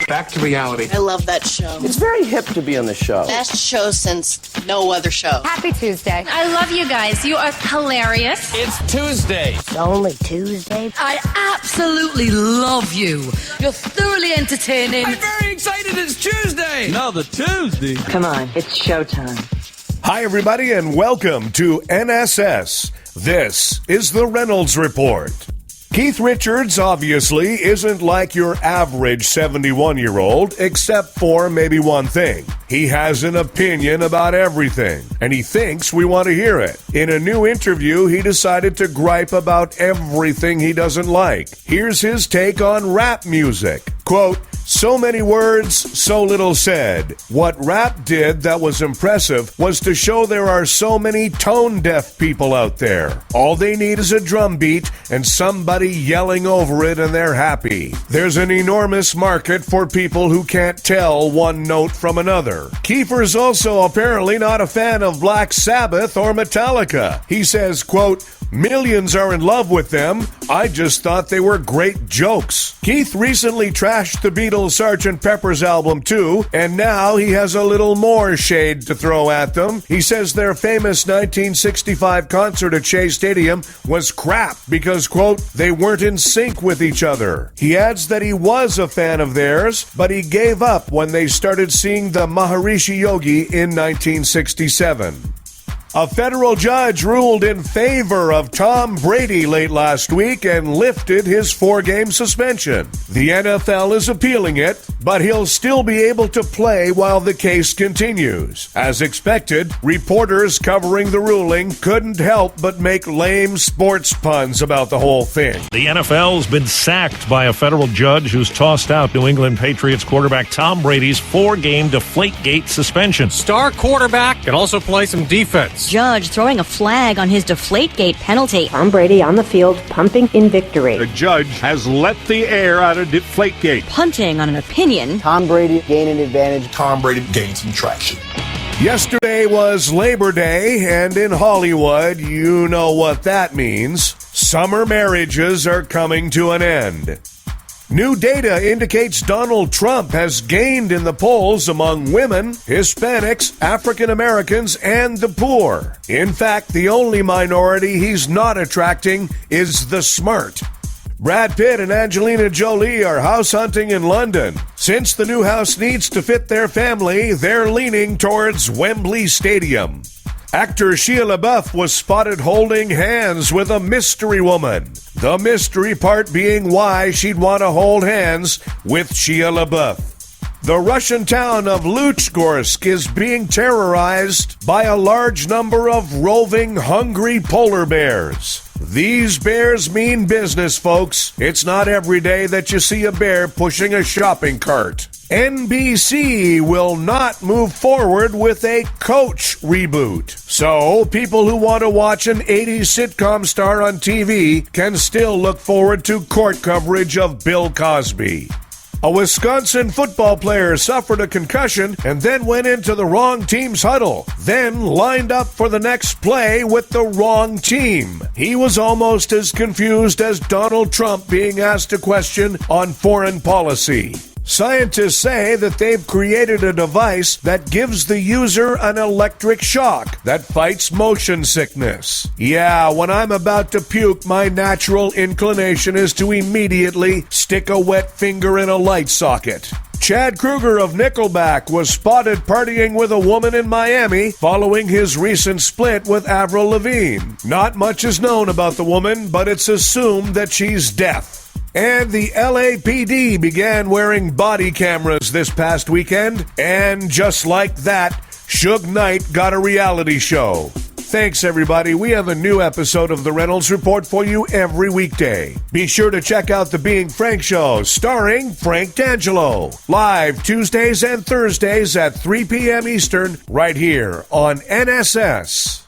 Back to reality. I love that show. It's very hip to be on the show. Best show since no other show. Happy Tuesday. I love you guys. You are hilarious. It's Tuesday. It's only Tuesday. I absolutely love you. You're thoroughly entertaining. I'm very excited. It's Tuesday. Another Tuesday. Come on, it's showtime. Hi, everybody, and welcome to NSS. This is the Reynolds Report. Keith Richards obviously isn't like your average 71-year-old, except for maybe one thing. He has an opinion about everything, and he thinks we want to hear it. In a new interview, he decided to gripe about everything he doesn't like. Here's his take on rap music. Quote, "So many words, so little said. What rap did that was impressive was to show there are so many tone-deaf people out there. All they need is a drum beat and somebody yelling over it and they're happy. There's an enormous market for people who can't tell one note from another." Kiefer's also apparently not a fan of Black Sabbath or Metallica. He says, quote, "Millions are in love with them. I just thought they were great jokes." Keith recently trashed the Beatles Sgt. Pepper's album too, and now he has a little more shade to throw at them. He says their famous 1965 concert at Shea Stadium was crap because, quote, "they weren't in sync with each other." He adds that he was a fan of theirs, but he gave up when they started seeing the Maharishi Yogi in 1967. A federal judge ruled in favor of Tom Brady late last week and lifted his 4-game suspension. The NFL is appealing it, but he'll still be able to play while the case continues. As expected, reporters covering the ruling couldn't help but make lame sports puns about the whole thing. The NFL's been sacked by a federal judge who's tossed out New England Patriots quarterback Tom Brady's 4-game Deflategate suspension. Star quarterback can also play some defense. Judge throwing a flag on his Deflategate penalty. Tom Brady on the field, pumping in victory. The judge has let the air out of Deflategate. Punting on an opinion. Tom Brady gained an advantage. Tom Brady gained some traction. Yesterday was Labor Day, and in Hollywood, you know what that means. Summer marriages are coming to an end. New data indicates Donald Trump has gained in the polls among women, Hispanics, African Americans, and the poor. In fact, the only minority he's not attracting is the smart. Brad Pitt and Angelina Jolie are house hunting in London. Since the new house needs to fit their family, they're leaning towards Wembley Stadium. Actor Shea LaBeouf was spotted holding hands with a mystery woman. The mystery part being why she'd want to hold hands with Shea LaBeouf. The Russian town of Luchgorsk is being terrorized by a large number of roving, hungry polar bears. These bears mean business, folks. It's not every day that you see a bear pushing a shopping cart. NBC will not move forward with a Coach reboot. So, people who want to watch an 80s sitcom star on TV can still look forward to court coverage of Bill Cosby. A Wisconsin football player suffered a concussion and then went into the wrong team's huddle, then lined up for the next play with the wrong team. He was almost as confused as Donald Trump being asked a question on foreign policy. Scientists say that they've created a device that gives the user an electric shock that fights motion sickness. Yeah, when I'm about to puke, my natural inclination is to immediately stick a wet finger in a light socket. Chad Kroeger of Nickelback was spotted partying with a woman in Miami following his recent split with Avril Lavigne. Not much is known about the woman, but it's assumed that she's deaf. And the LAPD began wearing body cameras this past weekend, and just like that, Suge Knight got a reality show. Thanks, everybody. We have a new episode of The Reynolds Report for you every weekday. Be sure to check out The Being Frank Show, starring Frank D'Angelo. Live Tuesdays and Thursdays at 3 p.m. Eastern, right here on NSS.